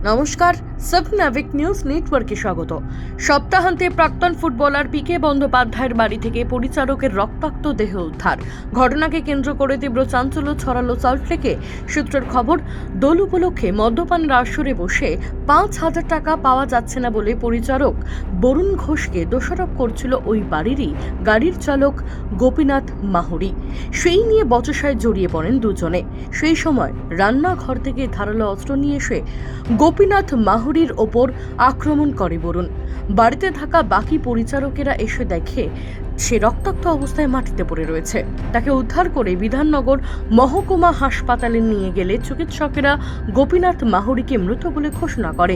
নমস্কার, সাবনাভিক নিউজ নেটওয়ার্কে স্বাগত। সপ্তাহান্তে প্রাক্তন ফুটবলার পিকে বন্দ্যোপাধ্যায়ের বাড়ি থেকে পরিচারকের রক্তাক্ত দেহ উদ্ধার। ঘটনাকে কেন্দ্র করে তীব্র চাঞ্চল্য ছড়ালো সল্টলেকে। সূত্রের খবর, দোল উপলক্ষে মদ্যপানের আসরে বসে 5,000 টাকা পাওয়া যাচ্ছে না বলে পরিচারক বরুণ ঘোষকে দোষারোপ করছিল ওই বাড়িরই গাড়ির চালক গোপীনাথ মাহুরি। সেই নিয়ে বচসায় জড়িয়ে পড়েন দুজনে। সেই সময় রান্নাঘর থেকে ধারালো অস্ত্র নিয়ে এসে গোপীনাথ মাহুরির ওপর আক্রমণ করে বরুণ। বাড়িতে থাকা বাকি পরিচারকেরা এসে দেখে সে রক্তাক্ত অবস্থায় মাটিতে পড়ে রয়েছে। তাকে উদ্ধার করে বিধাননগর মহকুমা হাসপাতালে নিয়ে গেলে চিকিৎসকেরা গোপীনাথ মাহুরিকে মৃত বলে ঘোষণা করে।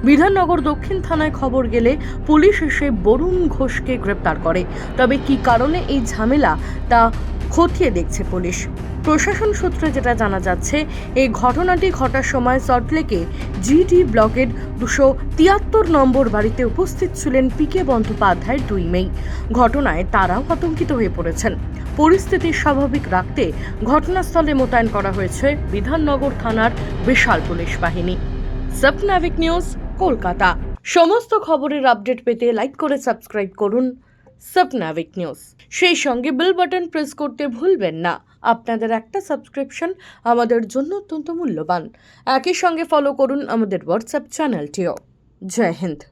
বিধাননগর দক্ষিণ থানায় খবর গেলে পুলিশ এসে বরুণ ঘোষকে গ্রেপ্তার করে। তবে কী কারণে এই ঝামেলা তা খতিয়ে দেখছে পুলিশ। প্রশাসন সূত্রে যেটা জানা যাচ্ছে, এই ঘটনাটি ঘটার সময় সল্টলেকে জিডি ব্লকের 273 নম্বর বাড়িতে উপস্থিত ছিলেন পিকে বন্দ্যোপাধ্যায়ের দুই মেয়ে। ঘটনায় তারাও আতঙ্কিত হয়ে পড়েছেন। পরিস্থিতি স্বাভাবিক রাখতে ঘটনাস্থলে মোতায়েন করা হয়েছে বিধাননগর থানার বিশাল পুলিশ বাহিনী। সাবনাভিক নিউজ, কলকাতা। সমস্ত খবরের আপডেট পেতে লাইক করে সাবস্ক্রাইব করুন সাবনাভিক নিউজ। সেই সঙ্গে বেল বাটন প্রেস করতে ভুলবেন না। আপনাদের একটা সাবস্ক্রিপশন আমাদের জন্য অত্যন্ত মূল্যবান। একই সঙ্গে ফলো করুন আমাদের হোয়াটসঅ্যাপ চ্যানেলটিও। জয় হিন্দ।